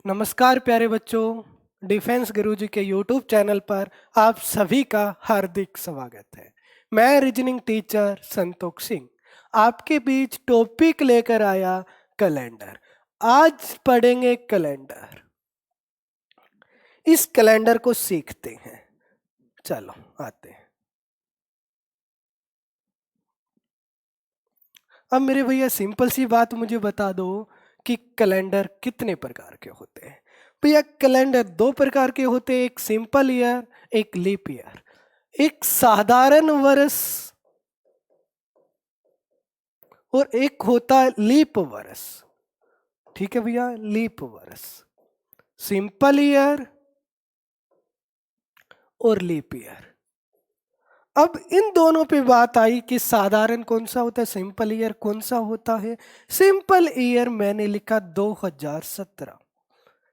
नमस्कार प्यारे बच्चों। डिफेंस गुरुजी के यूट्यूब चैनल पर आप सभी का हार्दिक स्वागत है। मैं रीजनिंग टीचर संतोष सिंह आपके बीच टॉपिक लेकर आया कैलेंडर। आज पढ़ेंगे कैलेंडर। इस कैलेंडर को सीखते हैं। चलो आते हैं। अब मेरे भैया सिंपल सी बात मुझे बता दो कि कैलेंडर कितने प्रकार के होते हैं। भैया कैलेंडर दो प्रकार के होते हैं, एक सिंपल ईयर, एक लीप ईयर। एक साधारण वर्ष और एक होता है लीप वर्ष। ठीक है भैया, लीप वर्ष, सिंपल ईयर और लीप ईयर। अब इन दोनों पे बात आई कि साधारण कौन सा होता है, सिंपल ईयर कौन सा होता है। सिंपल ईयर मैंने लिखा 2017।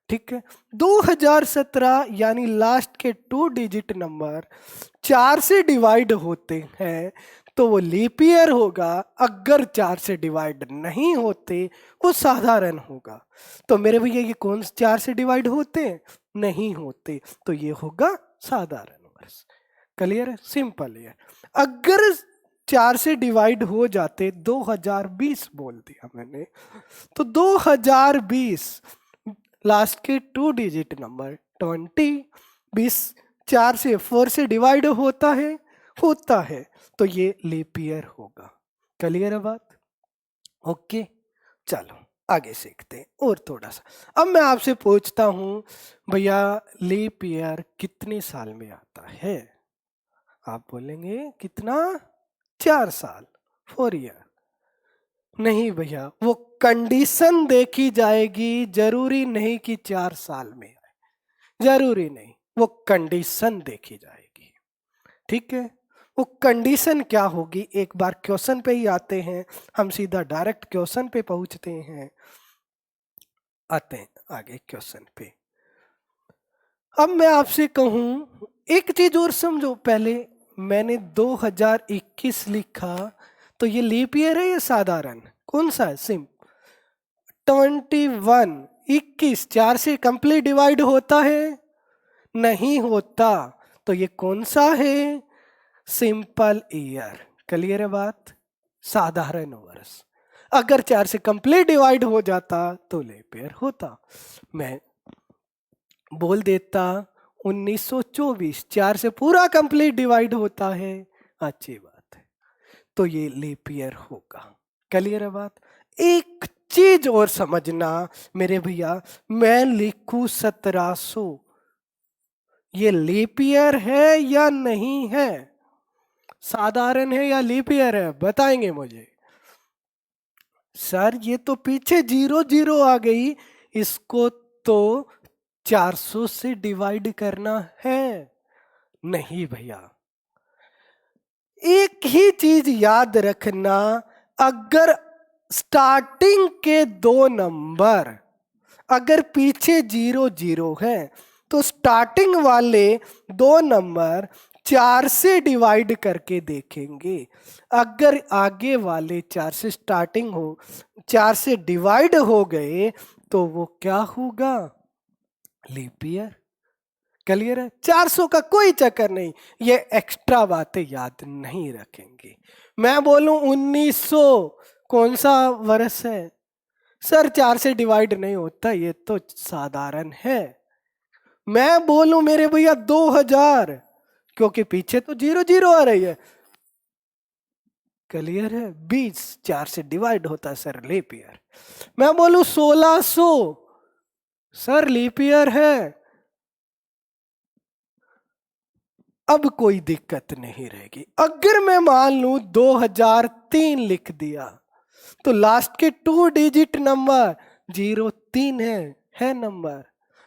ठीक है, 2017 यानी लास्ट के 2 डिजिट नंबर 4 से डिवाइड होते हैं तो वो लीप ईयर होगा। अगर 4 से डिवाइड नहीं होते वो साधारण होगा। तो मेरे भैया ये कौन 4 से डिवाइड होते हैं? नहीं होते, तो ये होगा साधारण वर्ष। क्लियर है? Simple year. अगर 4 से डिवाइड हो जाते, 2020 बोल दिया मैंने, तो 2020 लास्ट के 2 डिजिट नंबर 20, 20 4 से 4 से डिवाइड होता है तो ये लीप ईयर होगा। क्लियर है बात? ओके, चलो आगे सीखते हैं और थोड़ा सा। अब मैं आपसे पूछता हूं, भैया लीप ईयर कितने साल में आता है? आप बोलेंगे कितना? 4 साल, 4 ईयर। नहीं भैया, वो कंडीशन देखी जाएगी, जरूरी नहीं कि 4 साल में आए, जरूरी नहीं, वो कंडीशन देखी जाएगी। ठीक है, वो कंडीशन क्या होगी? एक बार क्वेश्चन पे ही आते हैं, हम सीधा डायरेक्ट क्वेश्चन पे पहुंचते हैं। आते हैं आगे क्वेश्चन पे। अब मैं आपसे कहूं एक चीज और समझो। पहले मैंने 2021 लिखा, तो ये लीप ईयर है या साधारण? कौन सा है? 21 4 से कंप्लीट डिवाइड होता है? नहीं होता, तो ये कौन सा है? Simple year. क्लियर है बात? साधारण वर्ष। अगर 4 से कंप्लीट डिवाइड हो जाता तो लीप ईयर होता। मैं बोल देता 1924, 4 से पूरा कंप्लीट डिवाइड होता है, अच्छी बात है, तो ये लीप ईयर होगा। क्लियर है बात? एक चीज और समझना मेरे भैया, मैं लिखू 1700, ये लीप ईयर है या नहीं है? साधारण है या लीप ईयर है? बताएंगे मुझे। सर ये तो पीछे 0 0 आ गई, इसको तो 400 से डिवाइड करना है। नहीं भैया, एक ही चीज याद रखना, अगर स्टार्टिंग के 2 नंबर अगर पीछे 0 0 है तो स्टार्टिंग वाले 2 नंबर 4 से डिवाइड करके देखेंगे। अगर आगे वाले 4 से स्टार्टिंग हो, 4 से डिवाइड हो गए, तो वो क्या होगा? Leap year. क्लियर है? 400 का कोई चक्कर नहीं, ये एक्स्ट्रा बातें याद नहीं रखेंगे। मैं बोलूं 1900, कौन सा वर्ष है? सर 4 से डिवाइड नहीं होता, ये तो साधारण है। मैं बोलूं मेरे भैया 2000, क्योंकि पीछे तो 0 0 आ रही है। क्लियर है? 20 4 से डिवाइड होता है सर, लीप ईयर। मैं बोलूं 1600, सर लीप ईयर है। अब कोई दिक्कत नहीं रहेगी। अगर मैं मान लूं 2003 लिख दिया, तो लास्ट के 2 डिजिट नंबर 03 है नंबर।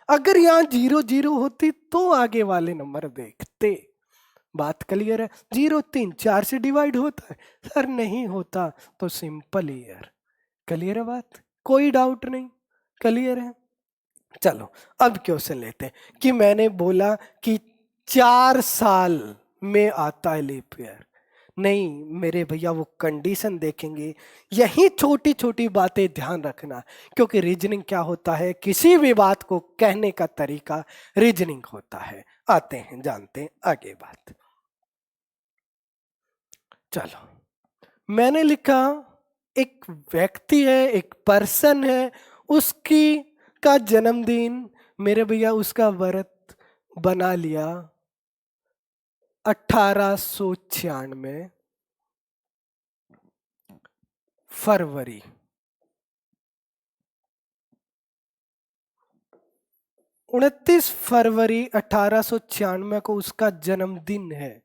अगर यहां 0 0 होती तो आगे वाले नंबर देखते। बात क्लियर है? 03 4 से डिवाइड होता है? सर नहीं होता, तो सिंपल ईयर। क्लियर है बात? कोई डाउट नहीं? क्लियर है? चलो अब क्वेश्चन लेते हैं कि मैंने बोला कि 4 साल में आता है लीप ईयर। नहीं मेरे भैया, वो कंडीशन देखेंगे। यही छोटी छोटी बातें ध्यान रखना, क्योंकि रीजनिंग क्या होता है, किसी भी बात को कहने का तरीका रीजनिंग होता है। आते हैं, जानते हैं आगे बात। चलो, मैंने लिखा एक व्यक्ति है, एक पर्सन है, उसकी का जन्मदिन, मेरे भैया उसका व्रत बना लिया 1896 फरवरी। 29 फरवरी 1896 को उसका जन्मदिन है,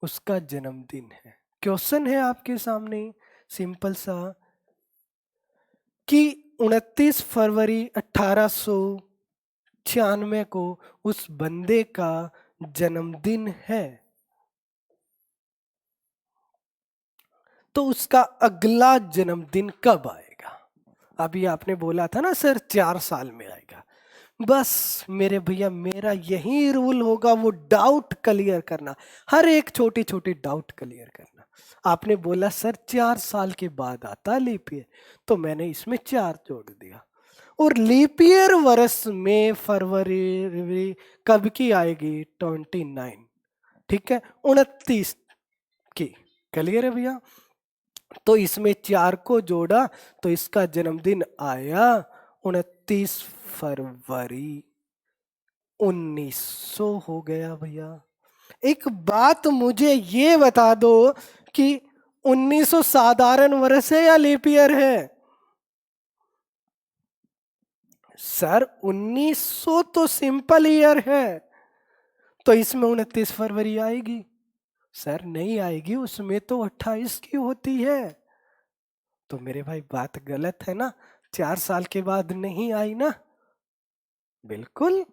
उसका जन्मदिन है। क्वेश्चन है आपके सामने सिंपल सा, कि 29 फरवरी 1896 को उस बंदे का जन्मदिन है, तो उसका अगला जन्मदिन कब आएगा? अभी आपने बोला था ना सर 4 साल में आएगा। बस मेरे भैया, मेरा यही रूल होगा, वो डाउट क्लियर करना, हर एक छोटी छोटी डाउट क्लियर करना। आपने बोला सर 4 साल के बाद आता लीप ईयर, तो मैंने इसमें 4 जोड़ दिया। और लीप ईयर वर्ष में फरवरी कब की आएगी? 29, ठीक है, 29 की। क्लियर है भैया? तो इसमें 4 को जोड़ा तो इसका जन्मदिन आया 29 फरवरी 1900 हो गया भैया। एक बात मुझे ये बता दो कि 1900 साधारण वर्ष है या लीप ईयर है? सर 1900 तो सिंपल ईयर है, तो इसमें 29 फरवरी आएगी? सर नहीं आएगी, उसमें तो 28 की होती है। तो मेरे भाई बात गलत है ना, 4 साल के बाद नहीं आई ना? बिल्कुल।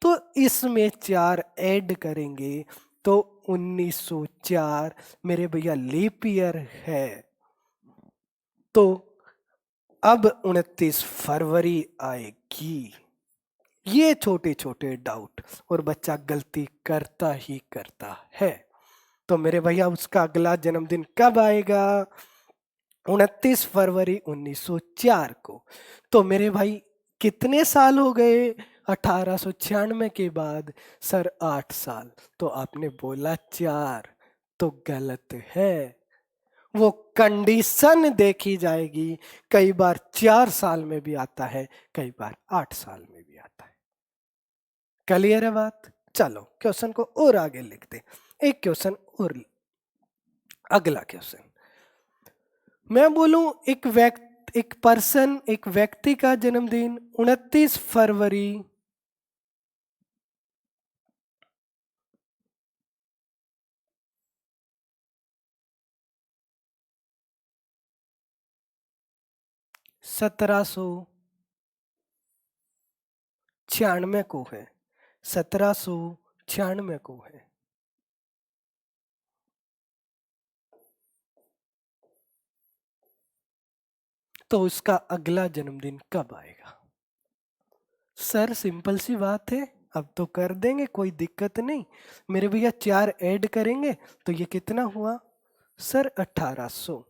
तो इसमें 4 ऐड करेंगे तो 1904 मेरे भैया लीप ईयर है। तो अब 29 फरवरी आएगी। ये छोटे छोटे डाउट, और बच्चा गलती करता ही करता है। तो मेरे भैया उसका अगला जन्मदिन कब आएगा? 29 फरवरी 1904 को। तो मेरे भाई कितने साल हो गए 1896 के बाद? सर 8 साल। तो आपने बोला 4, तो गलत है। वो कंडीशन देखी जाएगी, कई बार 4 साल में भी आता है, कई बार 8 साल में भी आता है। क्लियर है बात? चलो क्वेश्चन को और आगे लिखते, एक क्वेश्चन और। अगला क्वेश्चन मैं बोलूं, एक पर्सन, एक व्यक्ति का जन्मदिन 29 फरवरी 1796 को है, 1796 को है। तो उसका अगला जन्मदिन कब आएगा? सर सिंपल सी बात है, अब तो कर देंगे, कोई दिक्कत नहीं। मेरे भैया 4 ऐड करेंगे तो ये कितना हुआ? सर 1800।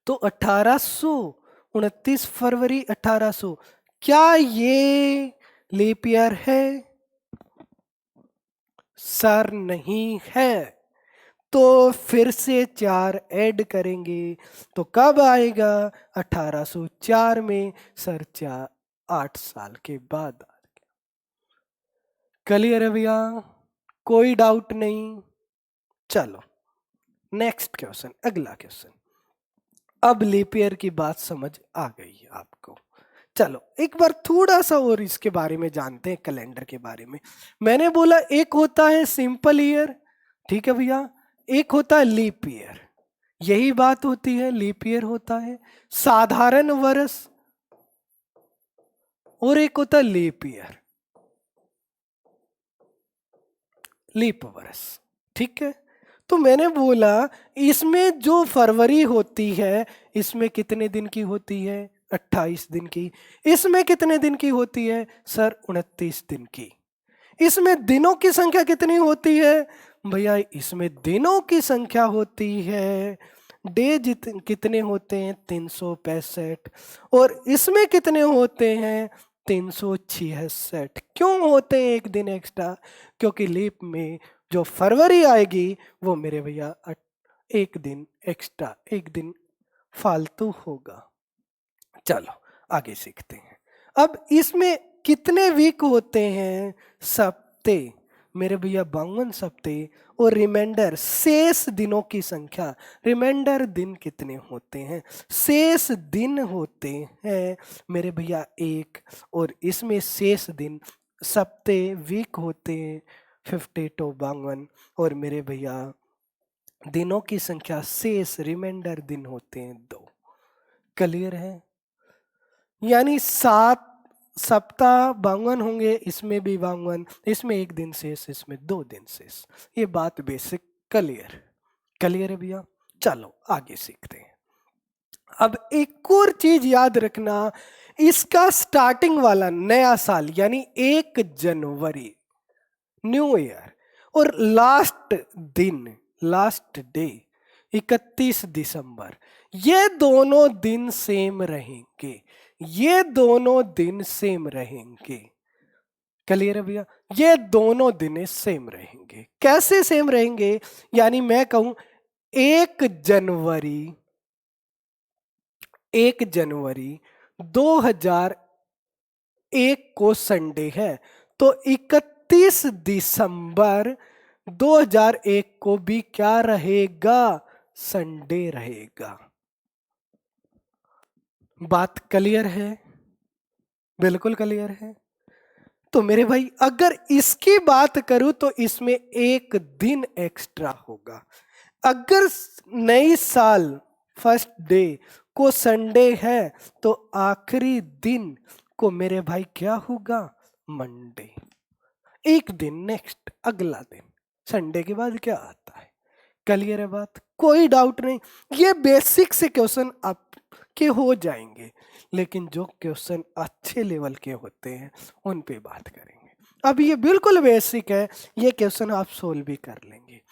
तो 1800, 29 फरवरी 1800, क्या ये लीप ईयर है? सर नहीं है। तो फिर से 4 ऐड करेंगे तो कब आएगा? 1804 में। सर 8 साल के बाद। क्लियर है भैया? कोई डाउट नहीं? चलो नेक्स्ट क्वेश्चन, अगला क्वेश्चन। अब लीप ईयर की बात समझ आ गई आपको। चलो एक बार थोड़ा सा और इसके बारे में जानते हैं, कैलेंडर के बारे में। मैंने बोला एक होता है सिंपल ईयर, ठीक है भैया, एक होता है लीप ईयर। यही बात होती है, लीप ईयर होता है साधारण वर्ष, और एक होता है लीप ईयर, लीप वर्ष, ठीक है। तो मैंने बोला इसमें जो फरवरी होती है, इसमें कितने दिन की होती है? 28 दिन की। इसमें कितने दिन की होती है? सर 29 दिन की। इसमें दिनों की संख्या कितनी होती है? भैया इसमें दिनों की संख्या होती है, डे कितने होते हैं 365, और इसमें कितने होते हैं 366। क्यों होते हैं एक दिन एक्स्ट्रा? क्योंकि लीप में जो फरवरी आएगी वो मेरे भैया एक दिन एक्स्ट्रा, एक दिन फालतू होगा। चलो आगे सीखते हैं। अब इसमें कितने वीक होते हैं? सप्ते, मेरे भैया 52 सप्ते, और रिमाइंडर शेष दिनों की संख्या। रिमाइंडर दिन कितने होते हैं? शेष दिन होते हैं मेरे भैया एक, और इसमें शेष दिन सप्ते वीक होते हैं 52 52, और मेरे भैया दिनों की संख्या शेष रिमाइंडर दिन होते हैं 2। क्लियर है? यानी 7 सप्ताह 52 होंगे, इसमें भी 52, इसमें एक दिन शेष, इसमें 2 दिन शेष। ये बात बेसिक क्लियर? क्लियर है भैया? चलो आगे सीखते हैं। अब एक और चीज याद रखना, इसका स्टार्टिंग वाला नया साल यानी 1 जनवरी न्यू ईयर, और लास्ट दिन, लास्ट डे 31 दिसंबर, ये दोनों दिन सेम रहेंगे। ये दोनों दिन सेम रहेंगे। क्लियर है भैया? ये दोनों दिन सेम रहेंगे। कैसे सेम रहेंगे? यानी मैं कहूं 1 जनवरी, 1 जनवरी 2001 को संडे है, तो 31 दिसंबर 2001 को भी क्या रहेगा? संडे रहेगा। बात क्लियर है? बिल्कुल क्लियर है। तो मेरे भाई अगर इसकी बात करूं तो इसमें एक दिन एक्स्ट्रा होगा। अगर नई साल फर्स्ट डे को संडे है तो आखिरी दिन को मेरे भाई क्या होगा? मंडे। एक दिन नेक्स्ट, अगला दिन, संडे के बाद क्या आता है? क्लियर है बात? कोई डाउट नहीं। ये बेसिक से क्वेश्चन आपके हो जाएंगे, लेकिन जो क्वेश्चन अच्छे लेवल के होते हैं उन पे बात करेंगे। अब ये बिल्कुल बेसिक है, ये क्वेश्चन आप सोल्व भी कर लेंगे।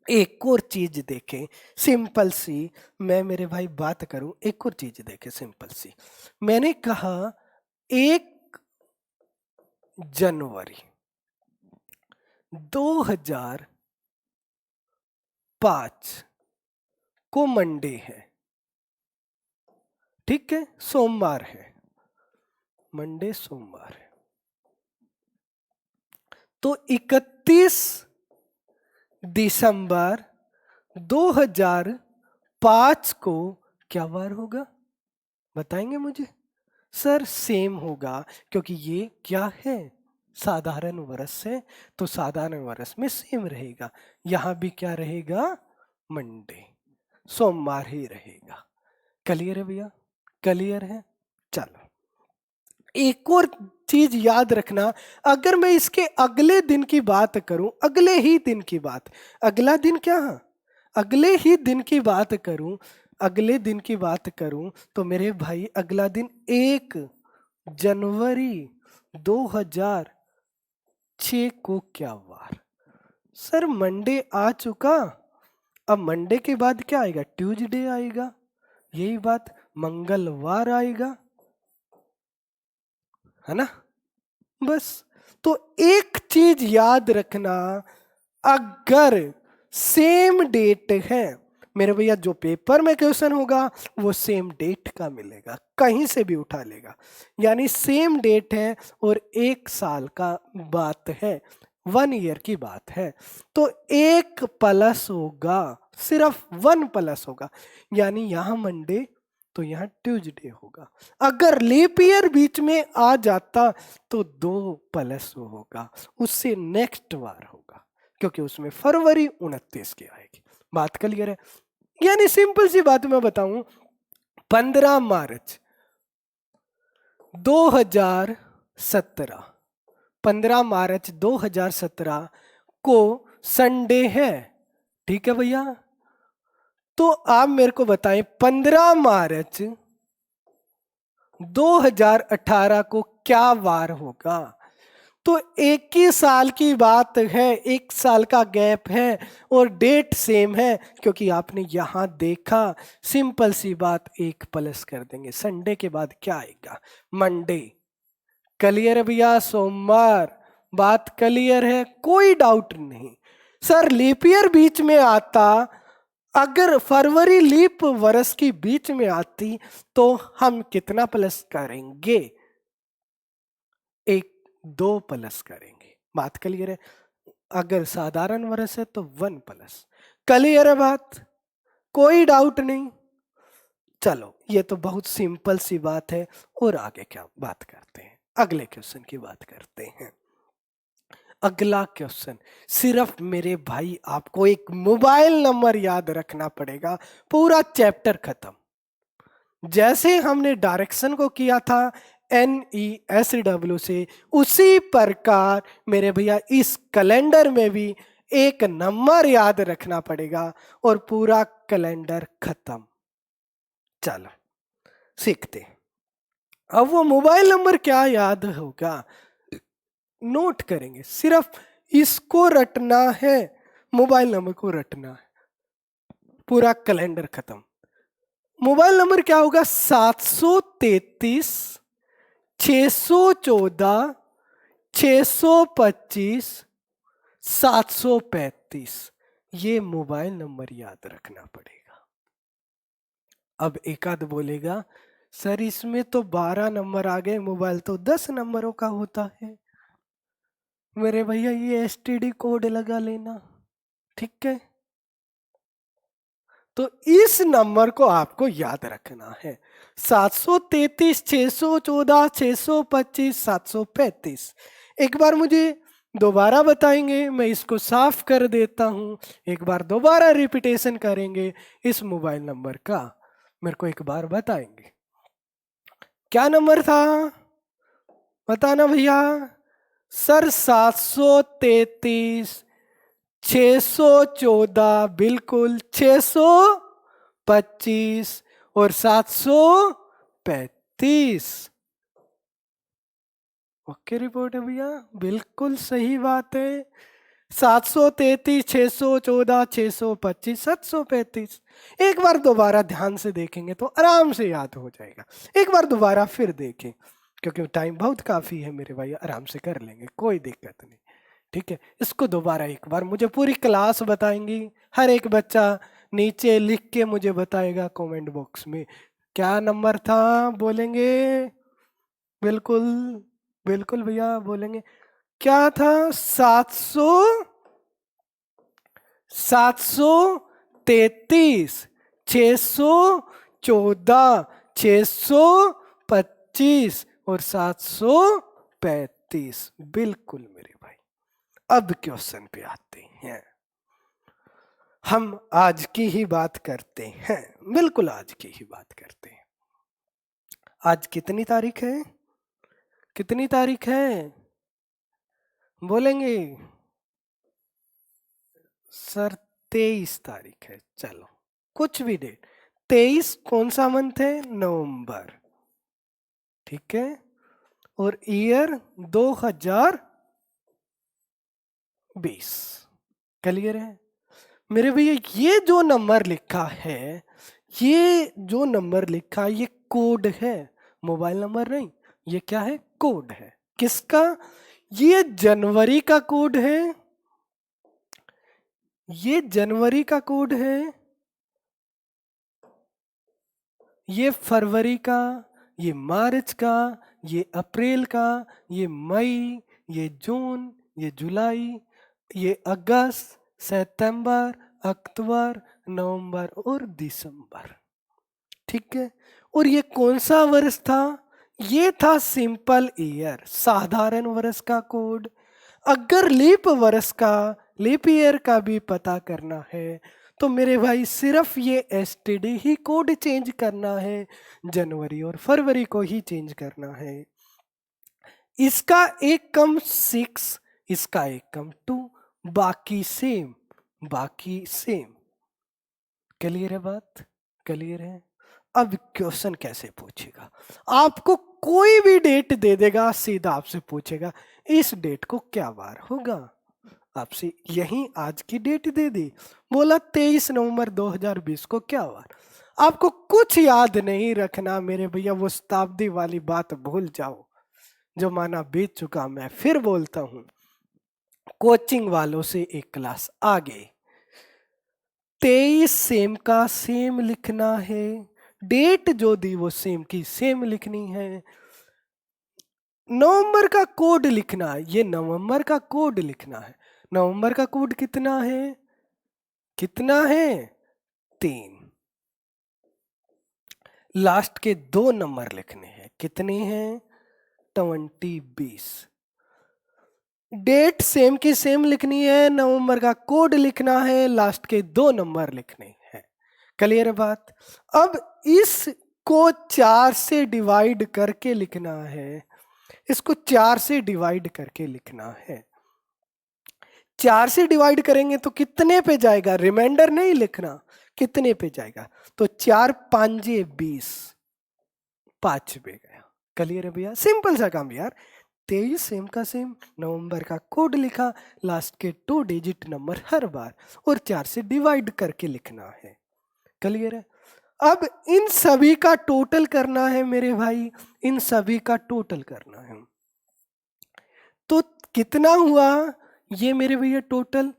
एक और चीज देखें सिंपल सी, मैं मेरे भाई बात करूं, एक और चीज देखें सिंपल सी। मैंने कहा 1 जनवरी 2005 को मंडे है, ठीक है, सोमवार है, मंडे सोमवार है, तो 31 दिसंबर 2005 को क्या वार होगा? बताएंगे मुझे? सर सेम होगा, क्योंकि ये क्या है? साधारण वर्ष है, तो साधारण वर्ष में सेम रहेगा। यहां भी क्या रहेगा? मंडे, सोमवार ही रहेगा। क्लियर है भैया? क्लियर है? चलो एक और चीज याद रखना, अगर मैं इसके अगले दिन की बात करूं, अगले ही दिन की बात, अगला दिन क्या है? अगले ही दिन की बात करूं, अगले दिन की बात करूं, तो मेरे भाई अगला दिन 1 जनवरी 2006 को क्या वार? सर मंडे आ चुका, अब मंडे के बाद क्या आएगा? ट्यूसडे आएगा, यही बात, मंगलवार आएगा, है ना? बस। तो एक चीज याद रखना, अगर सेम डेट है मेरे भैया, जो पेपर में क्वेश्चन होगा वो सेम डेट का मिलेगा, कहीं से भी उठा लेगा। यानी सेम डेट है और 1 साल का बात है, 1 ईयर की बात है, तो 1 प्लस होगा, सिर्फ 1 प्लस होगा। यानी यहां मंडे तो यहाँ ट्यूसडे होगा। अगर लीप ईयर बीच में आ जाता तो 2 प्लस होगा, उससे नेक्स्ट बार होगा, क्योंकि उसमें फरवरी 29 की आएगी। बात क्लियर है? यानी सिंपल सी बात मैं बताऊं, 15 मार्च 2017, 15 मार्च 2017 को संडे है, ठीक है भैया? तो आप मेरे को बताएं 15 मार्च 2018 को क्या वार होगा? तो एक ही साल की बात है, एक साल का गैप है और डेट सेम है, क्योंकि आपने यहां देखा। सिंपल सी बात, एक प्लस कर देंगे। संडे के बाद क्या आएगा? मंडे। क्लियर है भैया? सोमवार। बात क्लियर है, कोई डाउट नहीं। सर लीप ईयर बीच में आता, अगर फरवरी लीप वर्ष की बीच में आती तो हम कितना प्लस करेंगे? एक, दो प्लस करेंगे। बात क्लियर है? अगर साधारण वर्ष है तो वन प्लस। क्लियर है बात? कोई डाउट नहीं। चलो ये तो बहुत सिंपल सी बात है। और आगे क्या बात करते हैं? अगले क्वेश्चन की बात करते हैं। अगला क्वेश्चन, सिर्फ मेरे भाई आपको एक मोबाइल नंबर याद रखना पड़ेगा, पूरा चैप्टर खत्म। जैसे हमने डायरेक्शन को किया था NESW से, उसी प्रकार मेरे भैया इस कैलेंडर में भी एक नंबर याद रखना पड़ेगा और पूरा कैलेंडर खत्म। चलो सीखते हैं। अब वो मोबाइल नंबर क्या याद होगा? नोट करेंगे, सिर्फ इसको रटना है, मोबाइल नंबर को रटना है, पूरा कैलेंडर खत्म। मोबाइल नंबर क्या होगा? 733 614 625 735। ये मोबाइल नंबर याद रखना पड़ेगा। अब एक आध बोलेगा सर इसमें तो 12 नंबर आ गए, मोबाइल तो 10 नंबरों का होता है। मेरे भैया ये STD कोड लगा लेना, ठीक है? तो इस नंबर को आपको याद रखना है, 733 614 625 735। एक बार मुझे दोबारा बताएंगे, मैं इसको साफ कर देता हूं। एक बार दोबारा रिपीटेशन करेंगे इस मोबाइल नंबर का, मेरे को एक बार बताएंगे क्या नंबर था? बताना भैया। सर 733 614, बिल्कुल 625 और 735। ओके रिपोर्ट है भैया, बिल्कुल सही बात है। 733 614 625 735। एक बार दोबारा ध्यान से देखेंगे तो आराम से याद हो जाएगा। एक बार दोबारा फिर देखें, क्योंकि टाइम बहुत काफी है मेरे भाई, आराम से कर लेंगे, कोई दिक्कत नहीं। ठीक है, इसको दोबारा एक बार मुझे पूरी क्लास बताएंगी, हर एक बच्चा नीचे लिख के मुझे बताएगा कमेंट बॉक्स में क्या नंबर था, बोलेंगे? बिल्कुल बिल्कुल भैया बोलेंगे। क्या था? 733 614 625 और 735। बिल्कुल मेरे भाई। अब क्वेश्चन पे आते हैं, हम आज की ही बात करते हैं, बिल्कुल आज की ही बात करते हैं। आज कितनी तारीख है? कितनी तारीख है बोलेंगे? सर 23 तारीख है। चलो कुछ भी डेट, 23 कौन सा मंथ है? नवंबर, ठीक है। और ईयर 2020। क्लियर है मेरे भैया? ये जो नंबर लिखा है, ये जो नंबर लिखा है, ये कोड है, मोबाइल नंबर नहीं। ये क्या है? कोड है। किसका? ये जनवरी का कोड है, ये जनवरी का कोड है, ये फरवरी का, ये मार्च का, ये अप्रैल का, ये मई, ये जून, ये जुलाई, ये अगस्त, सितंबर, अक्टूबर, नवंबर और दिसंबर, ठीक है। और ये कौन सा वर्ष था? ये था सिंपल ईयर, साधारण वर्ष का कोड। अगर लीप वर्ष का, लीप ईयर का भी पता करना है तो मेरे भाई सिर्फ ये STD ही कोड चेंज करना है, जनवरी और फरवरी को ही चेंज करना है। इसका एक कम 6, इसका एक कम 2, बाकी सेम, बाकी सेम। क्लियर है बात? क्लियर है? अब क्वेश्चन कैसे पूछेगा? आपको कोई भी डेट दे देगा, सीधा आपसे पूछेगा इस डेट को क्या वार होगा। आपसे यही आज की डेट दे दी, बोला 23 नवंबर 2020 को क्या वार। आपको कुछ याद नहीं रखना मेरे भैया, वो शताब्दी वाली बात भूल जाओ, जमाना बीत चुका। मैं फिर बोलता हूं, कोचिंग वालों से एक क्लास आगे। 23 सेम का सेम लिखना है, डेट जो दी वो सेम की सेम लिखनी है। नवंबर का कोड लिखना है, ये नवंबर का कोड लिखना है। नवंबर का कोड कितना है, कितना है, 3। लास्ट के 2 नंबर लिखने हैं, कितने हैं, 2020। डेट सेम की सेम लिखनी है, नवंबर का कोड लिखना है, लास्ट के 2 नंबर लिखने हैं। क्लियर है बात। अब इसको 4 से डिवाइड करके लिखना है, इसको 4 से डिवाइड करके लिखना है। 4 से डिवाइड करेंगे तो कितने पे जाएगा, रिमाइंडर नहीं लिखना, कितने पे जाएगा, तो 4 5 20, 5 पे गया। क्लियर है भैया, सिंपल सा काम यार। 23 सेम का सेम, नवंबर का कोड लिखा, लास्ट के 2 डिजिट नंबर हर बार, और 4 से डिवाइड करके लिखना है। क्लियर है। अब इन सभी का टोटल करना है मेरे भाई, इन सभी का टोटल करना है। तो कितना हुआ ये मेरे भैया टोटल,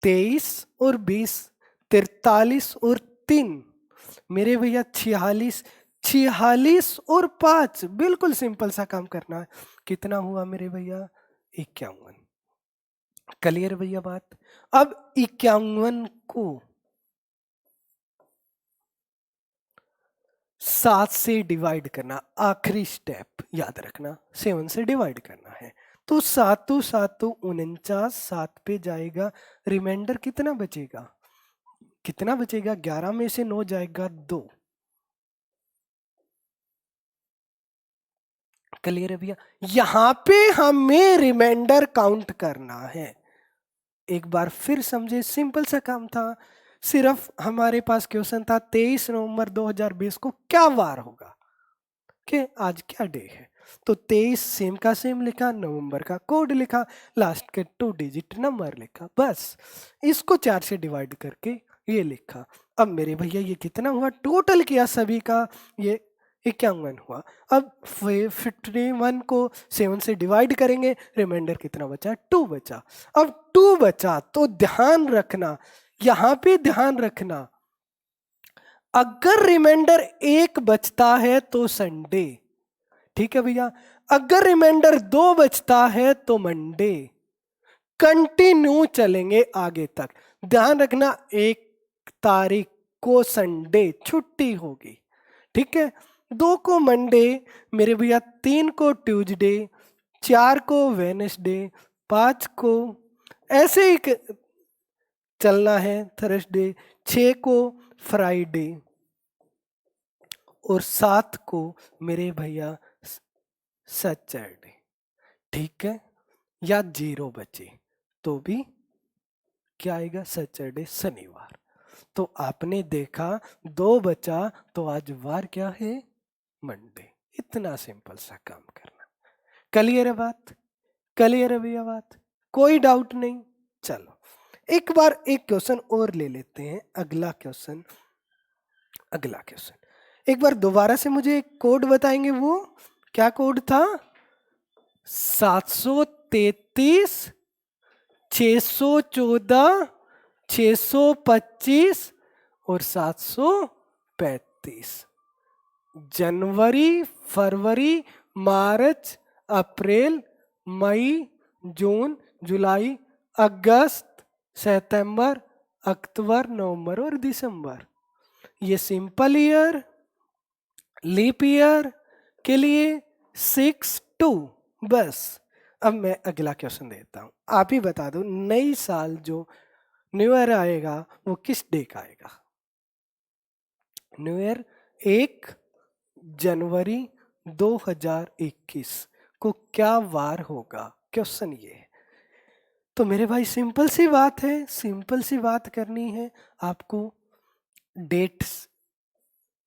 23 और 20, 43 और 3 मेरे भैया 46, 46 और 5, बिल्कुल सिंपल सा काम करना है। कितना हुआ मेरे भैया, 51। क्लियर भैया बात। अब 51 को 7 से डिवाइड करना, आखिरी स्टेप याद रखना, 7 से डिवाइड करना है। तो 7 7 49, 7 पे जाएगा, रिमाइंडर कितना बचेगा, कितना बचेगा, 11 में से 9 जाएगा 2। क्लियर है भैया। यहां पे हमें रिमाइंडर काउंट करना है। एक बार फिर समझे, सिंपल सा काम था। सिर्फ हमारे पास क्वेश्चन था 23 नवंबर 2020 को क्या वार होगा, कि आज क्या डे है। तो 23 सेम का सेम लिखा, नवंबर का कोड लिखा, लास्ट के 2 डिजिट नंबर लिखा, बस इसको 4 से डिवाइड करके ये लिखा। अब मेरे भैया ये कितना हुआ, टोटल किया सभी का, ये 51 हुआ। अब 51 को 7 से डिवाइड करेंगे, रिमाइंडर कितना बचा, 2 बचा। अब 2 बचा तो ध्यान रखना, यहां पे ध्यान रखना, अगर रिमाइंडर 1 बचता है तो संडे, ठीक है भैया। अगर रिमाइंडर 2 बचता है तो मंडे, कंटिन्यू चलेंगे आगे तक। ध्यान रखना 1 तारीख को संडे छुट्टी होगी, ठीक है। 2 को मंडे मेरे भैया, 3 को ट्यूसडे, 4 को वेनेसडे, 5 को ऐसे ही चलना है थर्सडे, 6 को फ्राइडे, और 7 को मेरे भैया सैटरडे, ठीक है। या 0 बचे तो भी क्या आएगा, सैटरडे शनिवार। तो आपने देखा 2 बचा तो आज वार क्या है, मंडे। इतना सिंपल सा काम करना। क्लियर है बात, क्लियर है भैया बात, कोई डाउट नहीं। चलो एक बार एक क्वेश्चन और ले लेते हैं, अगला क्वेश्चन, अगला क्वेश्चन। एक बार दोबारा से मुझे एक कोड बताएंगे, वो क्या कोड था, 733 614 625 और 735। जनवरी, फरवरी, मार्च, अप्रैल, मई, जून, जुलाई, अगस्त, सितंबर, अक्टूबर, नवंबर और दिसंबर। ये सिंपल ईयर, लीप ईयर के लिए 6-2 बस। अब मैं अगला क्वेश्चन देता हूं, आप ही बता दो, नई साल जो न्यू ईयर आएगा वो किस डे का आएगा। न्यू ईयर 1 जनवरी 2021 को क्या वार होगा, क्वेश्चन ये है। तो मेरे भाई सिंपल सी बात है, सिंपल सी बात करनी है आपको। डेट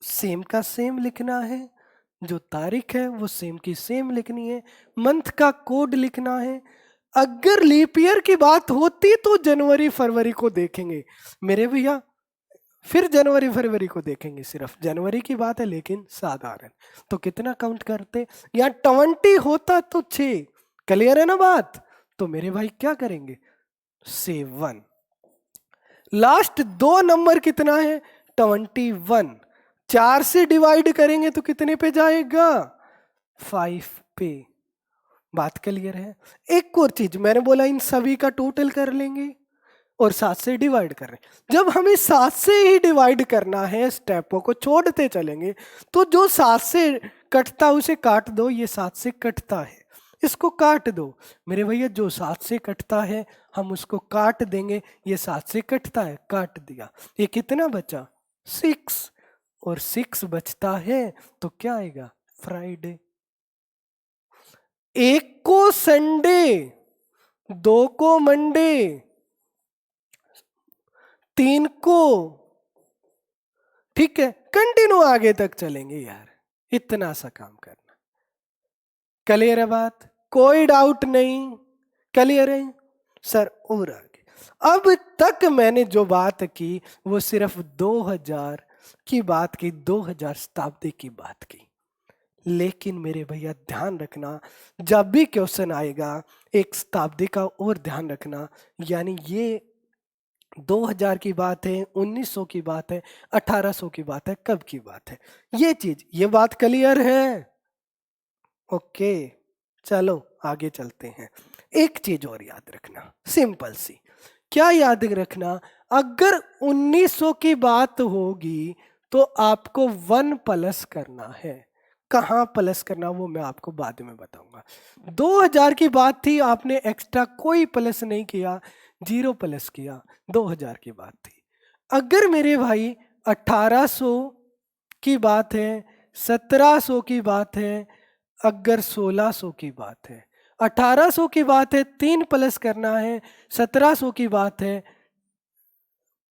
सेम का सेम लिखना है, जो तारीख है वो सेम की सेम लिखनी है, मंथ का कोड लिखना है। अगर लीप ईयर की बात होती तो जनवरी फरवरी को देखेंगे मेरे भैया, फिर जनवरी फरवरी को देखेंगे, सिर्फ जनवरी की बात है लेकिन साधारण। तो कितना काउंट करते, या 20 होता तो 6, क्लियर है ना बात। तो मेरे भाई क्या करेंगे, 7, लास्ट दो नंबर कितना है 21, 4 से डिवाइड करेंगे तो कितने पे जाएगा, 5 पे। बात क्लियर है। एक और चीज मैंने बोला इन सभी का टोटल कर लेंगे और 7 से डिवाइड कर रहे हैं। जब हमें 7 से ही डिवाइड करना है, स्टेपों को छोड़ते चलेंगे, तो जो 7 से कटता उसे काट दो, ये 7 से कटता है इसको काट दो। मेरे भैया जो 7 से कटता है हम उसको काट देंगे, ये 7 से कटता है काट दिया। ये कितना बचा 6, और 6 बचता है तो क्या आएगा फ्राइडे। एक को संडे, दो को मंडे, 3 को, ठीक है कंटिन्यू आगे तक चलेंगे यार, इतना सा काम करना। क्लियर है बात, कोई डाउट नहीं, क्लियर है सर। और आगे, अब तक मैंने जो बात की वो सिर्फ 2000 की बात की, 2000 शताब्दी की बात की। लेकिन मेरे भैया ध्यान रखना, जब भी क्वेश्चन आएगा एक शताब्दी का और ध्यान रखना, यानी ये 2000 की बात है, 1900 की बात है, 1800 की बात है, कब की बात है, ये चीज, ये बात क्लियर है। ओके चलो आगे चलते हैं। एक चीज और याद रखना सिंपल सी, क्या याद रखना, अगर 1900 की बात होगी तो आपको 1 प्लस करना है। कहाँ प्लस करना वो मैं आपको बाद में बताऊंगा। 2000 की बात थी, आपने एक्स्ट्रा कोई प्लस नहीं किया, 0 प्लस किया, 2000 की बात थी। अगर मेरे भाई 1800 की बात है, 1700 की बात है, अगर 1600 की बात है, 1800 की बात है 3 प्लस करना है, 1700 की बात है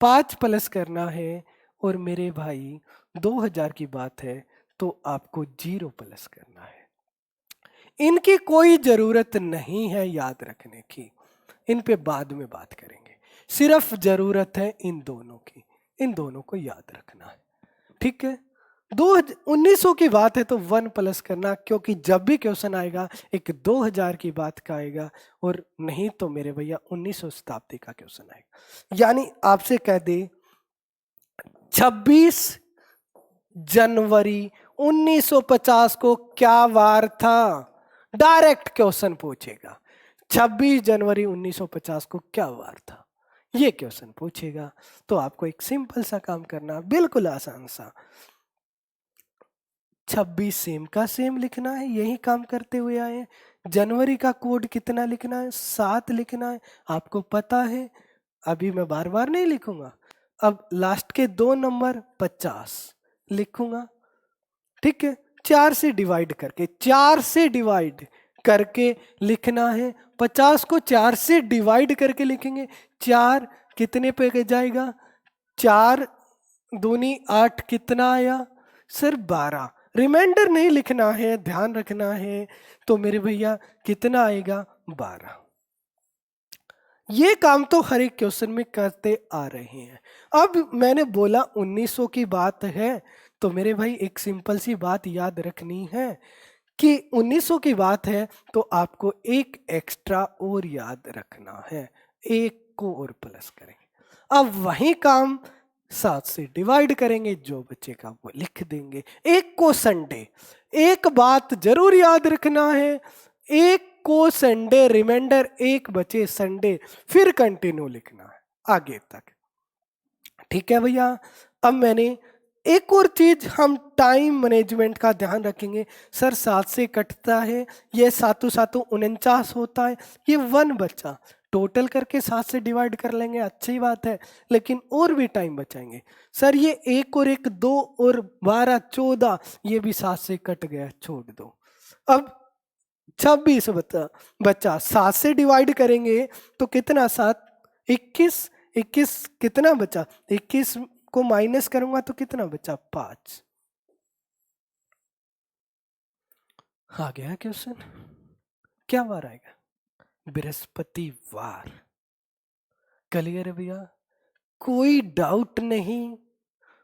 5 प्लस करना है, और मेरे भाई 2000 की बात है तो आपको 0 प्लस करना है। इनकी कोई जरूरत नहीं है याद रखने की, इन पे बाद में बात करेंगे। सिर्फ जरूरत है इन दोनों की, इन दोनों को याद रखना है, ठीक है। 1900 की बात है तो 1 प्लस करना, क्योंकि जब भी क्वेश्चन आएगा एक 2000 की बात का आएगा, और नहीं तो मेरे भैया 1900 शताब्दी का क्वेश्चन आएगा। यानी आपसे कह दे 26 जनवरी 1950 को क्या वार था, डायरेक्ट क्वेश्चन पूछेगा 26 जनवरी 1950 को क्या वार था, ये क्वेश्चन पूछेगा। तो आपको एक सिंपल सा काम करना, बिल्कुल आसान सा, 26 सेम का सेम लिखना है, यही काम करते हुए आए हैं। जनवरी का कोड कितना लिखना है, 7 लिखना है, आपको पता है, अभी मैं बार बार नहीं लिखूंगा। अब लास्ट के 2 नंबर 50 लिखूंगा, ठीक है, 4 से डिवाइड करके, 4 से डिवाइड करके लिखना है। 50 को 4 से डिवाइड करके लिखेंगे, 4 कितने पे जाएगा, 4 दूनी 8, कितना आया सर 12। रिमाइंडर नहीं लिखना है, ध्यान रखना है। तो मेरे भैया कितना आएगा 12। ये काम तो हर एक क्वेश्चन में करते आ रहे हैं। अब मैंने बोला 1900 की बात है, तो मेरे भाई एक सिंपल सी बात याद रखनी है कि 1900 की बात है तो आपको एक एक्स्ट्रा और याद रखना है, एक को और प्लस करेंगे। अब वही काम 7 से डिवाइड करेंगे, जो बचेगा वो लिख देंगे। एक को संडे, एक बात जरूर याद रखना है, एक को संडे, रिमाइंडर एक बचे संडे, फिर कंटिन्यू लिखना है आगे तक, ठीक है भैया। अब मैंने एक और चीज, हम टाइम मैनेजमेंट का ध्यान रखेंगे। सर 7 से कटता है, ये 7 7 49 होता है, ये 1 बचा, टोटल करके 7 से डिवाइड कर लेंगे, अच्छी बात है, लेकिन और भी टाइम बचाएंगे। सर ये 1 और 1 2 और 12 14, ये भी 7 से कट गया, छोड़ दो। अब 26 बचा, 7 से डिवाइड करेंगे तो कितना, 7 21, 21 कितना बचा, 21 को माइनस करूंगा तो कितना बचा 5। आ गया क्वेश्चन। क्या वार आएगा? बृहस्पतिवार। क्लियर है भैया? कोई डाउट नहीं,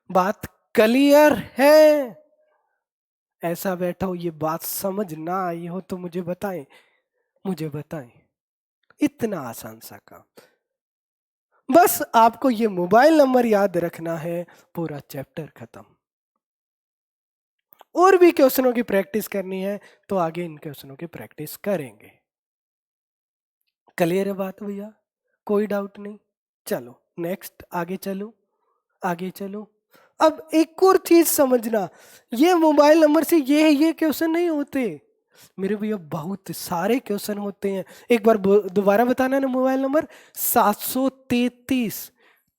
बात क्लियर है? ऐसा बैठा हो ये बात समझ ना आई हो तो मुझे बताएं, मुझे बताएं। इतना आसान सा काम, बस आपको ये मोबाइल नंबर याद रखना है, पूरा चैप्टर खत्म। और भी क्वेश्चनों की प्रैक्टिस करनी है तो आगे इन क्वेश्चनों की प्रैक्टिस करेंगे। क्लियर है बात भैया? कोई डाउट नहीं? चलो नेक्स्ट, आगे चलो, आगे चलो। अब एक और चीज समझना, ये मोबाइल नंबर से ये क्वेश्चन नहीं होते मेरे भैया, बहुत सारे क्वेश्चन होते हैं। एक बार दोबारा बताना ना मोबाइल नंबर। 733,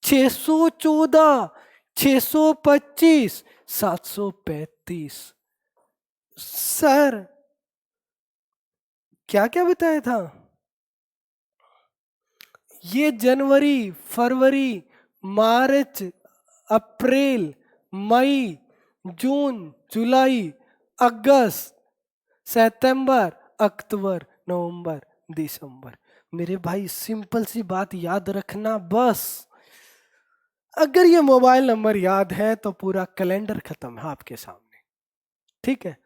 614, 625, 735। सर क्या क्या बताया था? ये जनवरी, फरवरी, मार्च, अप्रैल, मई, जून, जुलाई, अगस्त, सितंबर, अक्टूबर, नवंबर, दिसंबर। मेरे भाई सिंपल सी बात याद रखना बस। अगर ये मोबाइल नंबर याद है तो पूरा कैलेंडर खत्म है आपके सामने। ठीक है?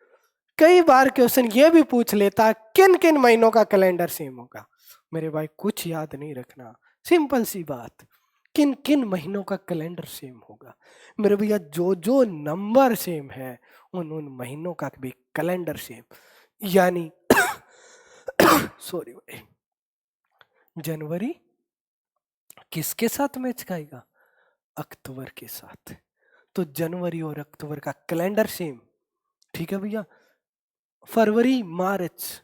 कई बार क्वेश्चन ये भी पूछ लेता किन किन महीनों का कैलेंडर सेम होगा। मेरे भाई कुछ याद नहीं रखना, सिंपल सी बात, किन किन महीनों का कैलेंडर सेम होगा। मेरे भैया जो जो नंबर सेम है उन उन महीनों का भी कैलेंडर सेम। यानी सॉरी भाई, जनवरी किसके साथ मैच खाएगा? अक्टूबर के साथ। तो जनवरी और अक्टूबर का कैलेंडर सेम। ठीक है भैया? फरवरी मार्च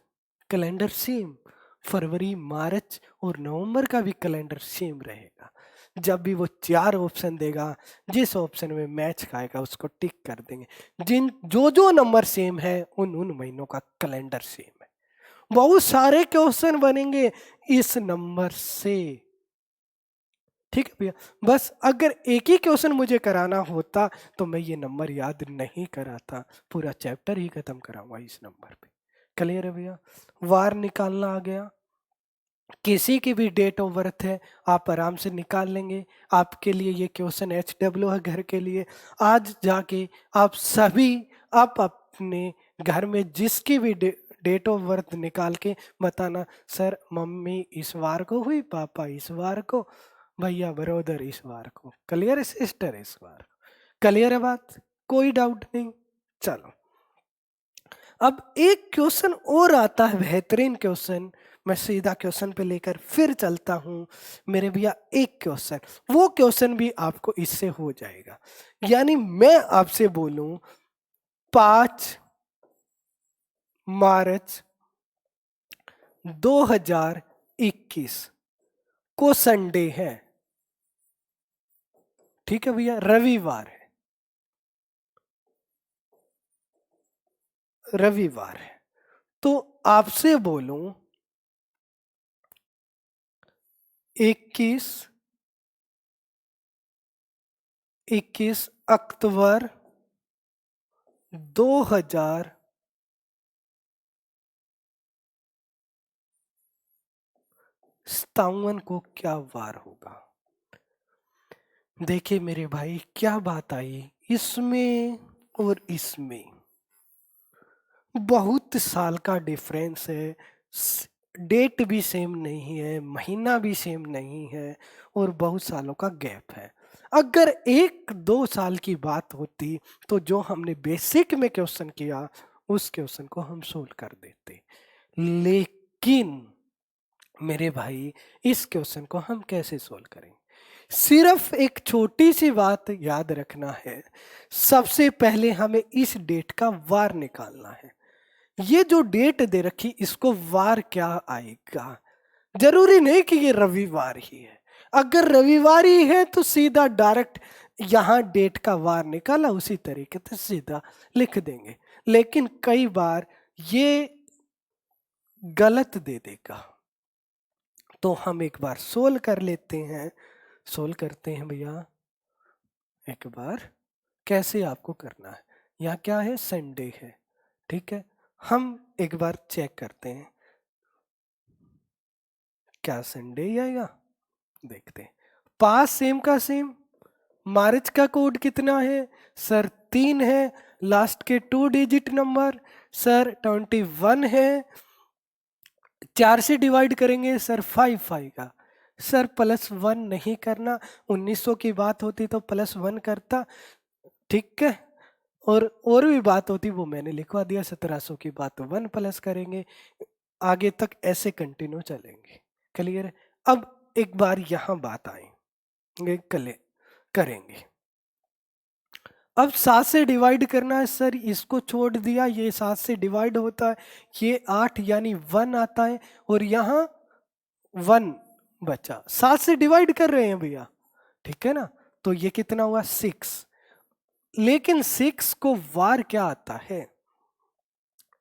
कैलेंडर सेम, फरवरी मार्च और नवंबर का भी कैलेंडर सेम रहेगा। जब भी वो चार ऑप्शन देगा, जिस ऑप्शन में मैच खाएगा उसको टिक कर देंगे। जिन जो जो नंबर सेम है उन उन महीनों का कैलेंडर सेम है। बहुत सारे क्वेश्चन बनेंगे इस नंबर से। ठीक है भैया? बस अगर एक ही क्वेश्चन मुझे कराना होता तो मैं ये नंबर याद नहीं कराता, पूरा चैप्टर ही खत्म कराऊंगा इस नंबर पे। क्लियर है भैया? वार निकालना आ गया। किसी की भी डेट ऑफ बर्थ है आप आराम से निकाल लेंगे। आपके लिए ये क्वेश्चन HW है घर के लिए। आज जाके आप सभी, आप अपने घर में जिसकी भी डेट ऑफ बर्थ निकाल के बताना, सर मम्मी इस वार को हुई, पापा इस वार को, भैया ब्रदर इस वार को, क्लियर है, सिस्टर इस वार को। क्लियर है बात? कोई डाउट नहीं? चलो अब एक क्वेश्चन और आता है, बेहतरीन क्वेश्चन। मैं सीधा क्वेश्चन पे लेकर फिर चलता हूं मेरे भैया। एक क्वेश्चन, वो क्वेश्चन भी आपको इससे हो जाएगा। यानी मैं आपसे बोलूं 5 मार्च 2021 को संडे है। ठीक है भैया? रविवार है, रविवार है। तो आपसे बोलूं 21 अक्टूबर 2057 को क्या वार होगा? देखिए मेरे भाई क्या बात आई इसमें और इसमें, बहुत साल का डिफरेंस है। डेट भी सेम नहीं है, महीना भी सेम नहीं है, और बहुत सालों का गैप है। अगर 1-2 साल की बात होती तो जो हमने बेसिक में क्वेश्चन किया उस क्वेश्चन को हम सोल्व कर देते। लेकिन मेरे भाई इस क्वेश्चन को हम कैसे सोल्व करेंगे? सिर्फ एक छोटी सी बात याद रखना है। सबसे पहले हमें इस डेट का वार निकालना है। ये जो डेट दे रखी इसको वार क्या आएगा? जरूरी नहीं कि ये रविवार ही है। अगर रविवार ही है तो सीधा डायरेक्ट यहां डेट का वार निकाला उसी तरीके से सीधा लिख देंगे। लेकिन कई बार ये गलत दे देगा, तो हम एक बार सोल्व कर लेते हैं। सोल्व करते हैं भैया एक बार। कैसे आपको करना है? यहाँ क्या है? संडे है। ठीक है? हम एक बार चेक करते हैं क्या संडे ही आएगा। देखते हैं, पास सेम का सेम। मार्च का कोड कितना है सर? 3 है। लास्ट के 2 डिजिट नंबर सर 21 है। 4 से डिवाइड करेंगे सर 5 आएगा। सर +1 नहीं करना, 1900 की बात होती तो +1 करता, ठीक है। और भी बात होती वो मैंने लिखवा दिया। 1700 की बात तो 1 प्लस करेंगे, आगे तक ऐसे कंटिन्यू चलेंगे। क्लियर है? अब एक बार यहाँ बात आएंगे करेंगे। अब 7 से डिवाइड करना है सर, इसको छोड़ दिया, ये 7 से डिवाइड होता है, ये 8 यानी 1 आता है, और यहाँ 1 बचा। 7 से डिवाइड कर रहे हैं भैया, ठीक है ना? तो ये कितना हुआ 6। लेकिन 6 को वार क्या आता है?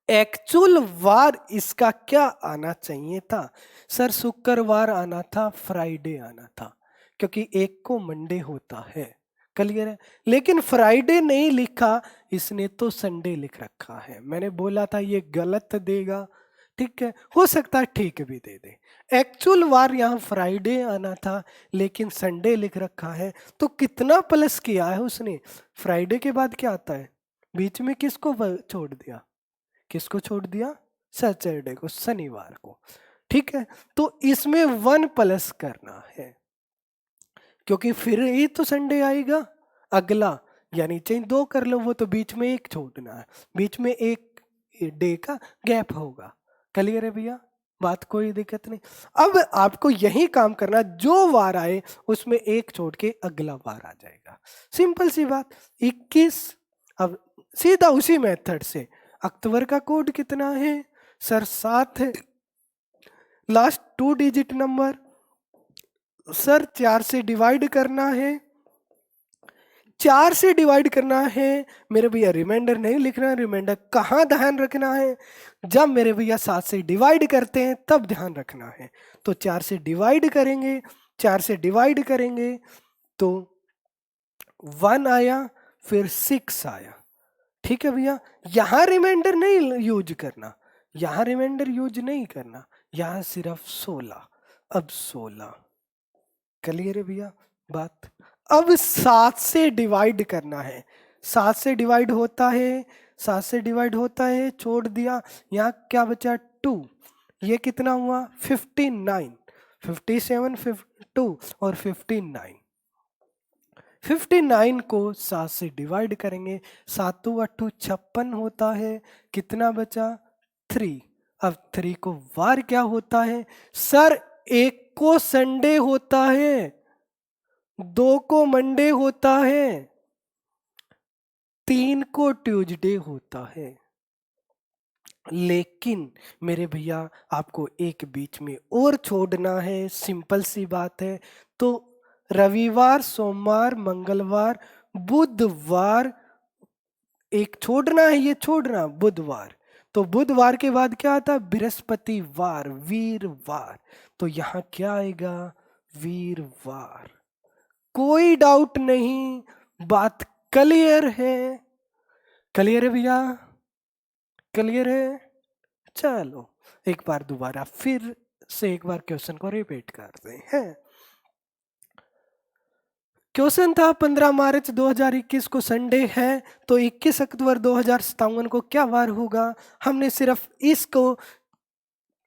एक्चुअल वार इसका क्या आना चाहिए था सर? शुक्रवार आना था, फ्राइडे आना था, क्योंकि एक को मंडे होता है। क्लियर है? लेकिन फ्राइडे नहीं लिखा इसने, तो संडे लिख रखा है। मैंने बोला था ये गलत देगा, ठीक है, हो सकता है ठीक भी दे दे। एक्चुअल वार यहाँ फ्राइडे आना था, लेकिन संडे लिख रखा है, तो कितना प्लस किया है उसने? फ्राइडे के बाद क्या आता है? बीच में किसको छोड़ दिया? किसको छोड़ दिया? सैटरडे को, शनिवार को, ठीक है। तो इसमें 1 प्लस करना है, क्योंकि फिर ही तो संडे आएगा अगला, यानी चाहे 2 कर लो, वो तो बीच में एक छोड़ना है, बीच में एक डे का गैप होगा। क्लियर है भैया? बात कोई दिक्कत नहीं। अब आपको यही काम करना, जो वार आए उसमें एक छोड़ के अगला वार आ जाएगा। सिंपल सी बात। 21। अब सीधा उसी मेथड से, अक्टूबर का कोड कितना है सर? 7 है। लास्ट 2 डिजिट नंबर सर 4 से डिवाइड करना है। 4 से डिवाइड करना है मेरे भैया, रिमाइंडर नहीं लिखना। रिमाइंडर कहाँ ध्यान रखना है? जब मेरे भैया 7 से डिवाइड करते हैं तब ध्यान रखना है। तो 4 से डिवाइड करेंगे, 4 से डिवाइड करेंगे तो 1 आया, फिर 6 आया, ठीक है भैया। यहां रिमाइंडर नहीं यूज करना, यहां रिमाइंडर यूज नहीं करना, यहां सिर्फ 16। अब 16। क्लियर है भैया बात? अब 7 से डिवाइड करना है। 7 से डिवाइड होता है, 7 से डिवाइड होता है, छोड़ दिया, यहाँ क्या बचा 2। ये कितना हुआ 59। 57 2 और 59। 59 को 7 से डिवाइड करेंगे, 7 8 56 होता है, कितना बचा 3। अब 3 को वार क्या होता है सर? 1 को संडे होता है, 2 को मंडे होता है, 3 को ट्यूसडे होता है। लेकिन मेरे भैया आपको एक बीच में और छोड़ना है, सिंपल सी बात है। तो रविवार, सोमवार, मंगलवार, बुधवार, एक छोड़ना है, ये छोड़ना बुधवार। तो बुधवार के बाद क्या आता है? बृहस्पतिवार, वीरवार। तो यहाँ क्या आएगा? वीरवार। कोई डाउट नहीं, बात क्लियर है? क्लियर है भैया? क्लियर है? चलो एक बार दोबारा फिर से एक बार क्वेश्चन को रिपीट करते हैं। क्वेश्चन था 15 मार्च 2021 को संडे है, तो 21 अक्टूबर 2057 को क्या वार होगा? हमने सिर्फ इसको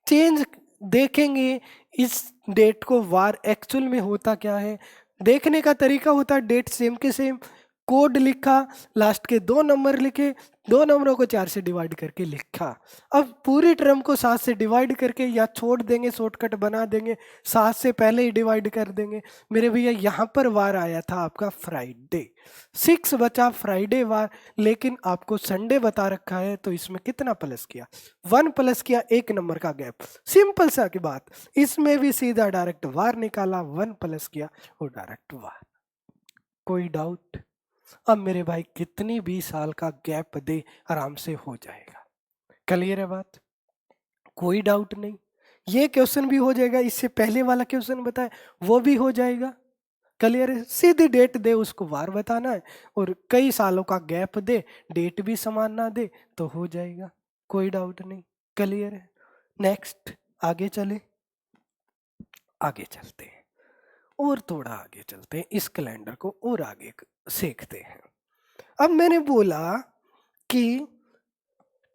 चेंज देखेंगे, इस डेट को वार एक्चुअल में होता क्या है। देखने का तरीका होता है डेट सेम के सेम, कोड लिखा, लास्ट के 2 नंबर लिखे, 2 नंबरों को 4 से डिवाइड करके लिखा। अब पूरी टर्म को 7 से डिवाइड करके या छोड़ देंगे, शॉर्टकट बना देंगे, 7 से पहले ही डिवाइड कर देंगे। मेरे भैया यहाँ पर वार आया था आपका फ्राइडे, 6 बचा फ्राइडे वार, लेकिन आपको संडे बता रखा है, तो इसमें कितना प्लस किया? 1 प्लस किया, 1 नंबर का गैप। सिंपल सा की बात, इसमें भी सीधा डायरेक्ट वार निकाला, 1 प्लस किया और डायरेक्ट वार। कोई डाउट? अब मेरे भाई कितनी भी साल का गैप दे, आराम से हो जाएगा। क्लियर है बात? कोई डाउट नहीं। ये क्वेश्चन भी हो जाएगा, इससे पहले वाला क्वेश्चन बताए वो भी हो जाएगा। क्लियर है? सीधी डेट दे, उसको वार बताना है, और कई सालों का गैप दे, डेट भी समान ना दे, तो हो जाएगा। कोई डाउट नहीं, क्लियर है। नेक्स्ट आगे चले, आगे चलते हैं और थोड़ा आगे चलते हैं, इस कैलेंडर को और आगे सीखते हैं। अब मैंने बोला कि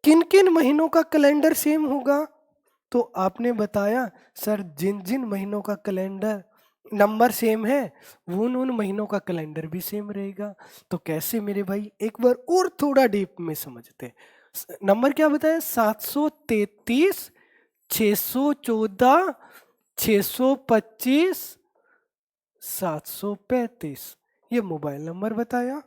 किन किन महीनों का कैलेंडर सेम होगा, तो आपने बताया सर जिन जिन महीनों का कैलेंडर नंबर सेम है उन उन महीनों का कैलेंडर भी सेम रहेगा। तो कैसे मेरे भाई, एक बार और थोड़ा डीप में समझते हैं। नंबर क्या बताया, 733, 614, 625, 735, ये मोबाइल नंबर बताया।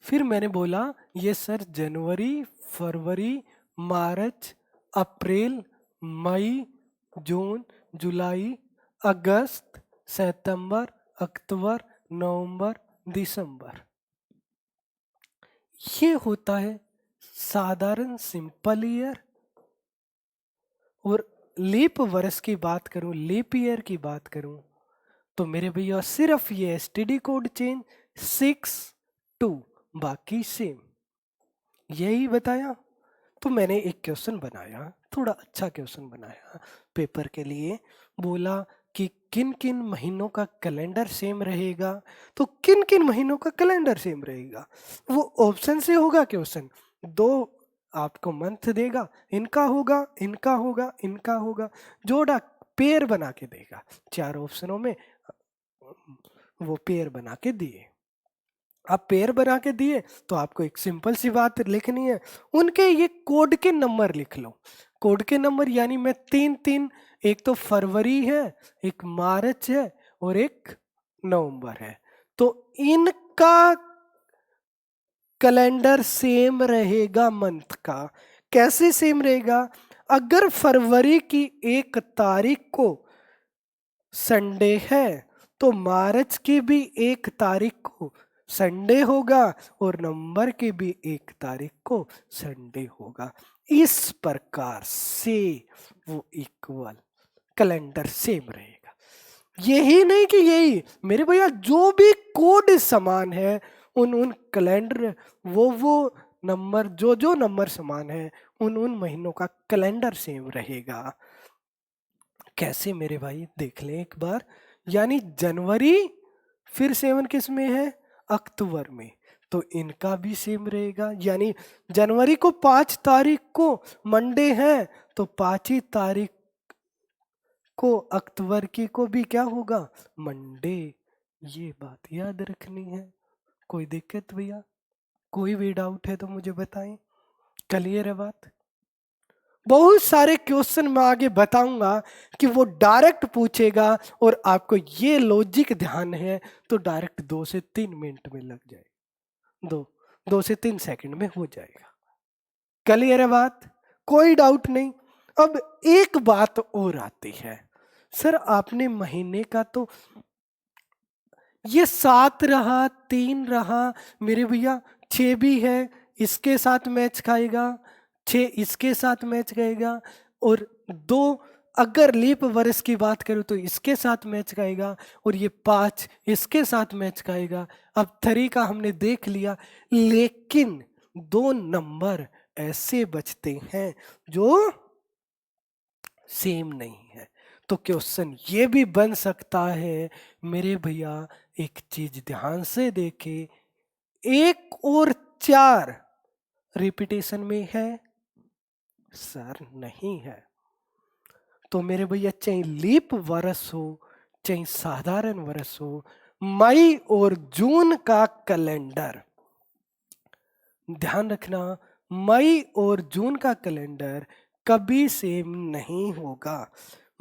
फिर मैंने बोला ये सर जनवरी, फरवरी, मार्च, अप्रैल, मई, जून, जुलाई, अगस्त, सितंबर, अक्टूबर, नवंबर, दिसंबर, ये होता है साधारण सिंपल ईयर। और लीप वर्ष की बात करूं, लीप ईयर की बात करूं, तो मेरे भैया सिर्फ ये एसटीडी कोड चेंज 6-2, बाकी सेम, यही बताया। तो मैंने एक क्वेश्चन बनाया, थोड़ा अच्छा क्वेश्चन बनाया पेपर के लिए। बोला कि किन किन महीनों का कैलेंडर सेम रहेगा, तो किन किन महीनों का कैलेंडर सेम रहेगा, वो ऑप्शन से होगा क्वेश्चन। दो आपको मंथ देगा, इनका होगा, इनका होगा, इनका होगा, जोड़ा पेयर बना के देगा। चार ऑप्शनों में वो पेयर बना के दिए। आप पेयर बना के दिए तो आपको एक सिंपल सी बात लिखनी है, उनके ये कोड के नंबर लिख लो। कोड के नंबर यानी मैं तीन तीन, एक तो फरवरी है, एक मार्च है और एक नवंबर है, तो इनका कैलेंडर सेम रहेगा मंथ का। कैसे सेम रहेगा, अगर फरवरी की 1 तारीख को संडे है तो मार्च की भी 1 तारीख को संडे होगा और नवंबर की भी 1 तारीख को संडे होगा। इस प्रकार से वो इक्वल कैलेंडर सेम रहेगा। यही नहीं कि यही मेरे भैया, जो भी कोड समान है उन उन कैलेंडर, वो नंबर, जो जो नंबर समान है उन उन महीनों का कैलेंडर सेम रहेगा। कैसे मेरे भाई, देख लें एक बार। यानी जनवरी फिर 7 किस में है, अक्टूबर में, तो इनका भी सेम रहेगा। यानी जनवरी को 5 तारीख को मंडे है तो 5 ही तारीख को अक्टूबर की को भी क्या होगा, मंडे। ये बात याद रखनी है। कोई दिक्कत भैया, कोई भी डाउट है तो मुझे बताएं। क्लियर है बात। बहुत सारे क्वेश्चन मैं आगे बताऊंगा कि वो डायरेक्ट पूछेगा और आपको ये लॉजिक ध्यान है तो डायरेक्ट 2 से 3 मिनट में लग जाएगा, 2 से 3 सेकंड में हो जाएगा। क्लियर है बात, कोई डाउट नहीं। अब एक बात और आती है, सर आपने महीने का तो ये 7 रहा, 3 रहा, मेरे भैया 6 भी है, इसके साथ मैच खाएगा, 6 इसके साथ मैच खाएगा, और 2 अगर लीप वर्ष की बात करूं तो इसके साथ मैच खाएगा, और ये 5 इसके साथ मैच खाएगा। अब 3 का हमने देख लिया, लेकिन 2 नंबर ऐसे बचते हैं जो सेम नहीं है। तो क्वेश्चन ये भी बन सकता है मेरे भैया, एक चीज ध्यान से देखे, 1 और 4 रिपीटेशन में है, सर नहीं है। तो मेरे भैया चाहे लीप वर्ष हो चाहे साधारण वर्ष हो, मई और जून का कैलेंडर ध्यान रखना, मई और जून का कैलेंडर कभी सेम नहीं होगा।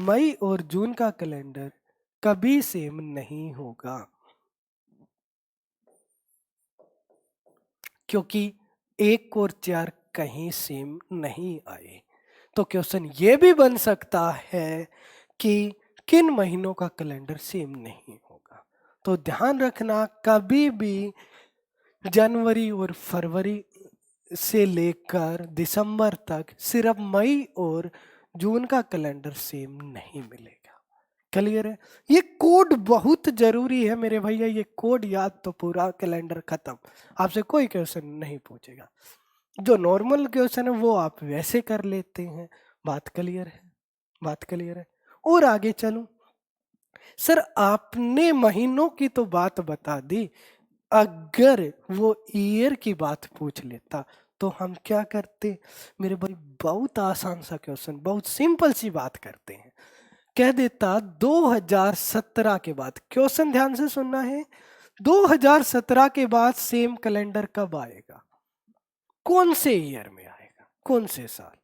मई और जून का कैलेंडर कभी सेम नहीं होगा, क्योंकि 1 और 4 कहीं सेम नहीं आए। तो क्वेश्चन ये भी बन सकता है कि किन महीनों का कैलेंडर सेम नहीं होगा। तो ध्यान रखना, कभी भी जनवरी और फरवरी से लेकर दिसंबर तक सिर्फ मई और जून का कैलेंडर सेम नहीं मिलेगा। क्लियर है। ये कोड बहुत जरूरी है मेरे भैया, ये कोड याद तो पूरा कैलेंडर खत्म, आपसे कोई क्वेश्चन नहीं पूछेगा। जो नॉर्मल क्वेश्चन है वो आप वैसे कर लेते हैं। बात क्लियर है? बात क्लियर है? और आगे चलूं? सर आपने महीनों की तो बात बता दी, अगर वो ईयर की बात पूछ लेता तो हम क्या करते? मेरे भाई बहुत आसान सा क्वेश्चन, बहुत सिंपल सी बात करते हैं। कह देता 2017 के बाद, क्वेश्चन ध्यान से सुनना है, 2017 के बाद सेम कैलेंडर कब आएगा? कौन से ईयर में आएगा? कौन से साल?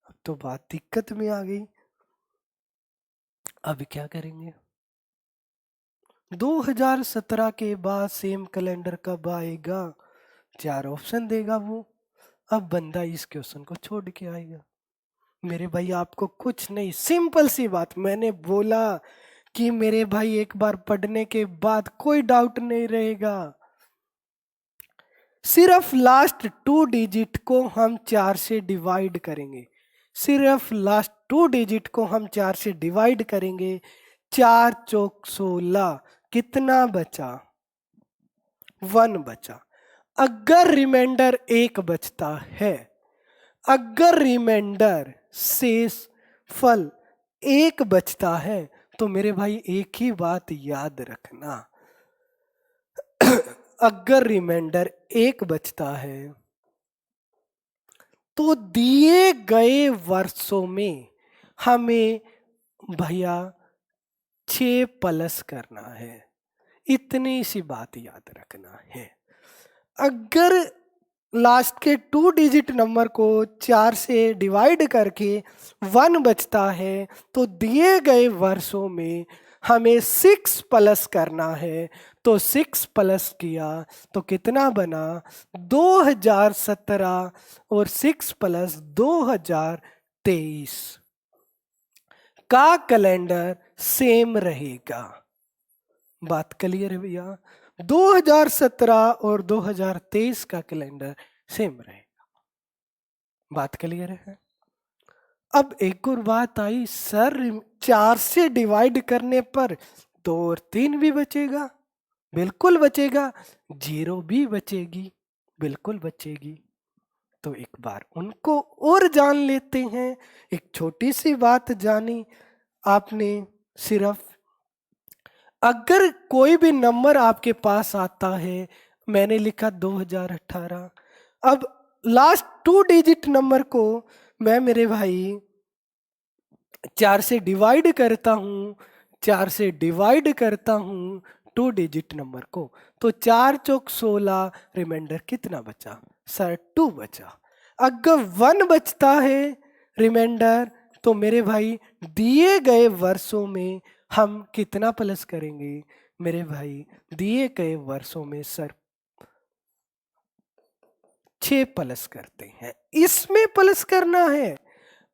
अब तो बात दिक्कत में आ गई। अब क्या करेंगे? 2017 के बाद सेम कैलेंडर कब आएगा? चार ऑप्शन देगा वो। अब बंदा इस क्वेश्चन को छोड़ के आएगा। मेरे भाई आपको कुछ नहीं, सिंपल सी बात, मैंने बोला कि मेरे भाई एक बार पढ़ने के बाद कोई डाउट नहीं रहेगा। सिर्फ लास्ट टू डिजिट को हम 4 से डिवाइड करेंगे। सिर्फ लास्ट टू डिजिट को हम 4 से डिवाइड करेंगे। 4 चौक 16, कितना बचा? 1 बचा। अगर रिमाइंडर 1 बचता है, अगर रिमाइंडर शेष फल 1 बचता है, तो मेरे भाई एक ही बात याद रखना, अगर रिमाइंडर 1 बचता है तो दिए गए वर्षों में हमें भैया 6 प्लस करना है। इतनी सी बात याद रखना है। अगर लास्ट के टू डिजिट नंबर को 4 से डिवाइड करके 1 बचता है, तो दिए गए वर्षों में हमें 6 प्लस करना है। तो 6 प्लस किया तो कितना बना? 2017, और 6 प्लस 2023 का कैलेंडर सेम रहेगा। बात क्लियर है भैया? 2017 और 2023 का कैलेंडर सेम रहेगा। बात क्लियर है? अब एक और बात आई, सर 4 से डिवाइड करने पर 2 और 3 भी बचेगा। बिल्कुल बचेगा। 0 भी बचेगी, बिल्कुल बचेगी। तो एक बार उनको और जान लेते हैं। एक छोटी सी बात जानी आपने, सिर्फ अगर कोई भी नंबर आपके पास आता है, मैंने लिखा 2018, अब लास्ट टू डिजिट नंबर को मैं मेरे भाई 4 से डिवाइड करता हूँ, 4 से डिवाइड करता हूँ टू डिजिट नंबर को, तो 4 चौक 16, रिमाइंडर कितना बचा? सर 2 बचा। अगर 1 बचता है रिमाइंडर, तो मेरे भाई दिए गए वर्षों में हम कितना प्लस करेंगे? मेरे भाई दिए गए वर्षों में सर 6 प्लस करते हैं। इसमें प्लस करना है।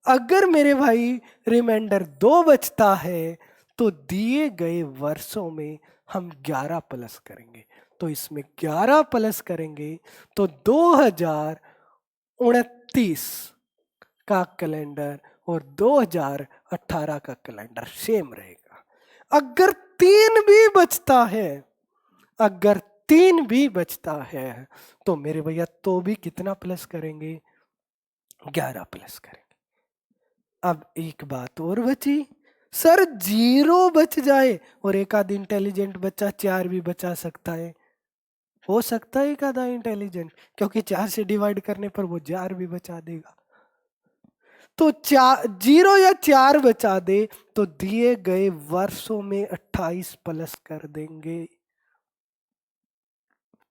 अगर मेरे भाई रिमाइंडर 2 बचता है, तो दिए गए वर्षों में हम 11 प्लस करेंगे। तो इसमें 11 प्लस करेंगे तो 2029 का कैलेंडर और 2018 का कैलेंडर सेम रहेगा। अगर 3 भी बचता है, अगर 3 भी बचता है, तो मेरे भैया तो भी कितना प्लस करेंगे? 11 प्लस करेंगे। अब एक बात और बची, सर 0 बच जाए और एक आध इंटेलिजेंट बच्चा 4 भी बचा सकता है। हो सकता है एक आधा इंटेलिजेंट, क्योंकि 4 से डिवाइड करने पर वो 4 भी बचा देगा। तो 0 या 4 बचा दे तो दिए गए वर्षों में 28 प्लस कर देंगे।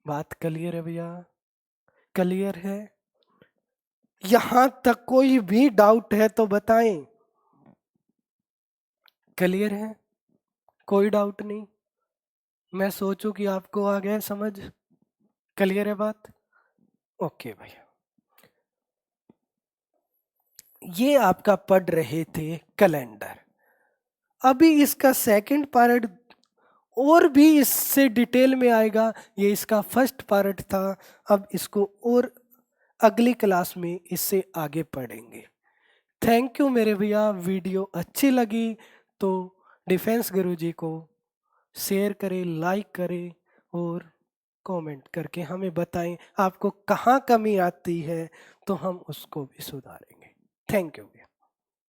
बात क्लियर है भैया? क्लियर है? यहां तक कोई भी डाउट है तो बताएं। क्लियर है? कोई डाउट नहीं? मैं सोचूं कि आपको आ गया समझ। क्लियर है बात? ओके भैया, ये आपका पढ़ रहे थे कैलेंडर। अभी इसका सेकंड पार्ट और भी इससे डिटेल में आएगा। ये इसका फर्स्ट पार्ट था। अब इसको और अगली क्लास में इससे आगे पढ़ेंगे। थैंक यू मेरे भैया। वीडियो अच्छी लगी तो डिफेंस गुरुजी को शेयर करें, लाइक करें और कमेंट करके हमें बताएं आपको कहाँ कमी आती है, तो हम उसको भी सुधारेंगे। Thank you.